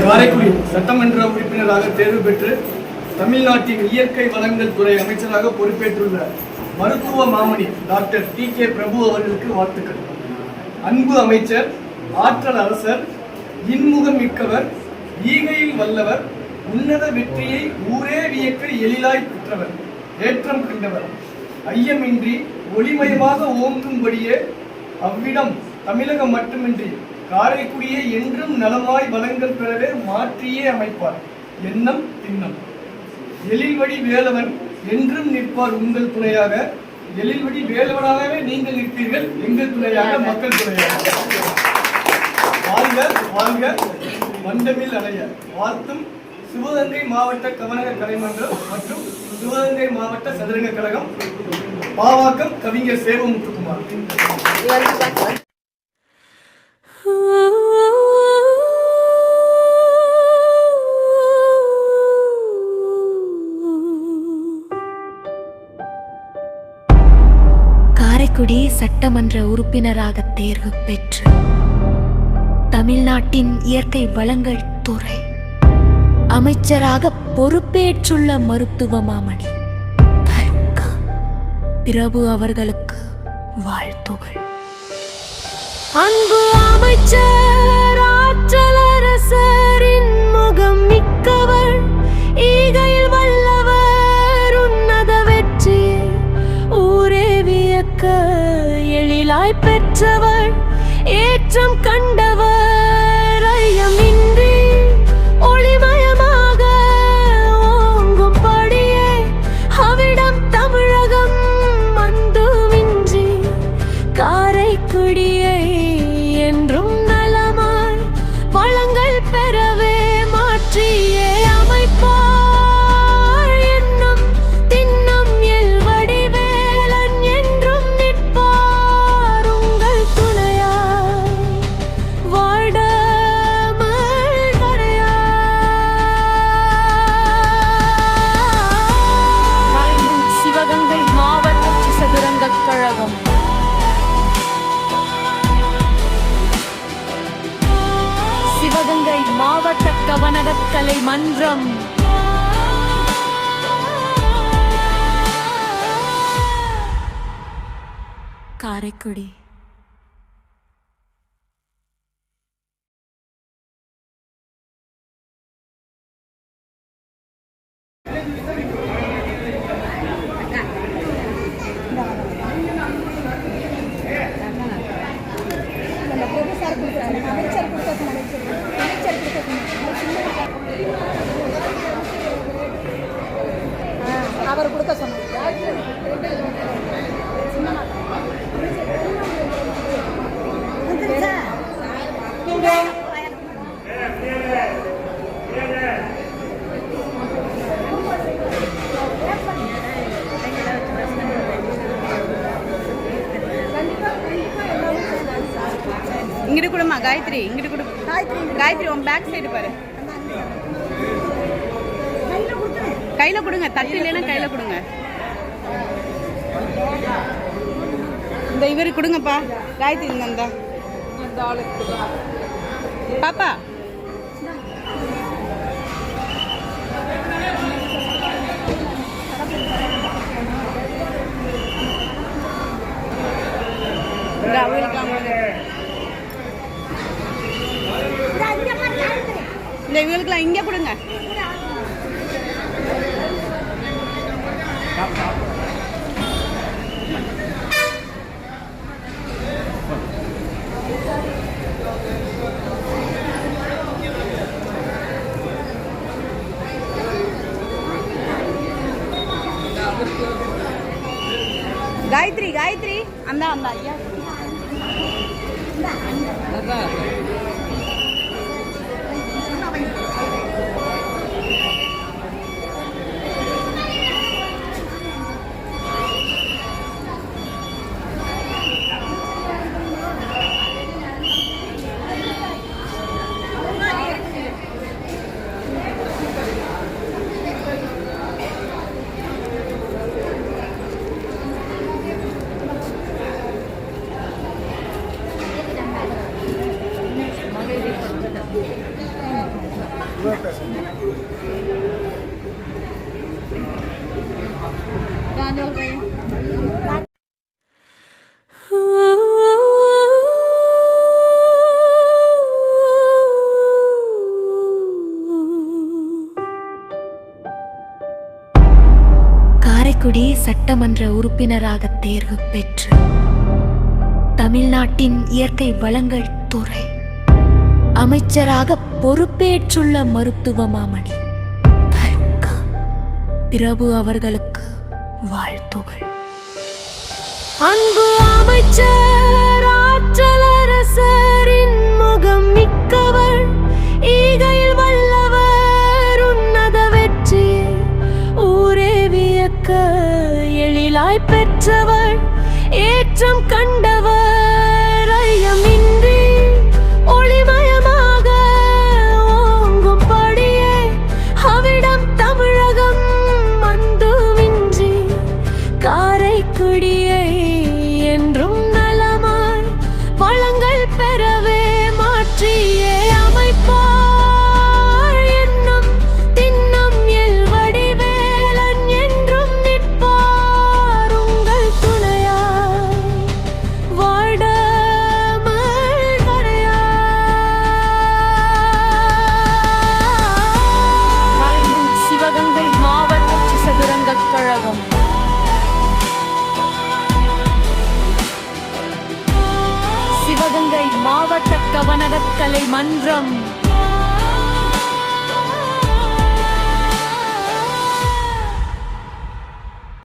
காரைக்குடி சட்டமன்ற உறுப்பினராக தேர்வு பெற்று தமிழ்நாட்டின் இயற்கை வளங்கள் துறை அமைச்சராக பொறுப்பேற்றுள்ள மருத்துவ மாமணி டாக்டர் டி.கே. பிரபு அவர்களுக்கு வாழ்த்துக்கள். அன்பு அமைச்சர், ஆற்றல் அரசர், இன்முகம் மிக்கவர், ஈகையில் வல்லவர், உன்னத வெற்றியை ஊரே வியக்க எழிலாய் பெற்றவர், ஏற்றம் கண்டவர், ஐயமின்றி ஒளிமயமாக ஓங்கும்படியே அவ்விடம் தமிழகம் மட்டுமின்றி காரைக்குடியை என்றும் நலமாய் வளங்கள் பெறவே மாற்றியே அமைப்பார். எண்ணம் திண்ணம் எழில்வடி வேலவன் என்றும் நிற்பார் உங்கள் துணையாக. எழில்வடி வேலவனாகவே நீங்கள் நிற்பீர்கள் எங்கள் துணையாக, மக்கள் துணையாக. வாழ்க வாழ்க மண்டமில் அடைய வாழ்த்தும் சிவகங்கை மாவட்ட கவனக கலைமன்றம் மற்றும் சிவகங்கை மாவட்ட சதுரங்க கழகம், பாவாக்கம் கவிஞர் சேவமுத்துக்குமார். காரைக்குடி சட்டமன்ற உறுப்பினராக தேர்வு பெற்று தமிழ்நாட்டின் இயற்கை வளங்கள் துறை அமைச்சராக பொறுப்பேற்றுள்ள மருத்துவ மாமணி பிரபு அவர்களுக்கு வாழ்த்துகள். அன்பு அமைச்சர், ஆற்றல் அரசரின் முகம் மிக்கவர், ஈகையில் வல்லவர், உன்னத வெற்றி ஊரே வியக்க எழிலாய் பெற்றவர், ஏற்றம் கண்டவர், ஐயமின்றி ஒளிமயமாக ஓங்கும் படியே அவிடம் தமிழகம் மந்துமின்றி காரைக்குடியை என்றும் நலமாய் வளங்கள் பெறவே மாற்றியே அமைப்பார். என்னும் திண்ணம் எல்வடி வேலன் என்றும் நிற்பார் உங்கள் துணையாய், வாடாமல் வரையாய். சிவகங்கை மாவட்ட சதுரங்க கழகம், சிவகங்கை மாவட்ட கவனகக் கலை மன்றம், காரைக்குடி. அவர் கொடுக்க சொன்னார். இங்கிட்டு கொடுமா காயத்ரி, இங்கிட்டு கொடு காயத்ரி. உன் பேக் சைடு பாரு, கையில கொடுங்க, தட்டு இல்லைன்னா கையில கொடுங்க. இந்த இவரு கொடுங்கப்பா காயத்ரி, இந்த பாப்பா. இந்த இவங்களுக்குலாம் இங்கே கொடுங்க. காயத்ரி காயத்ரி, அந்த அந்த ஐயா காரைக்குடி சட்டமன்ற உறுப்பினராக தேர்வு பெற்று தமிழ்நாட்டின் இயற்கை வளங்கள் துறை அமைச்சராக பொறுப்பேற்றுள்ள மருத்துவ மாமணி பிரபு அவர்களுக்கு வாழ்த்துகள். அன்பு அமைச்சர் ஆற்றலரசரின் முகம் மிக்கவர், ஈகையில் வல்லவர், உன்னத வெற்றி ஊரே வியக்க எழிலாய் பெற்றவர், ஏற்றம் கண்டவர், ஐயமின்றி ஒளிமயமாக ஓங்கும் படியே அவிடம் தமிழகம் மந்துமின்றி காரைக்குடியை என்றும் நலமாய் வளங்கள் பெறவே மாற்றியே அமைப்பார் என்னும் திண்ணம் எல் வடிவேலன் என்றும் நிற்பார் உங்கள் துணையாய் வாடாமல் கரையாய் சிவகங்கை மாவட்ட சதுரங்கக் கழகம் சிவகங்கை மாவட்ட கவனக்கலை மன்றம்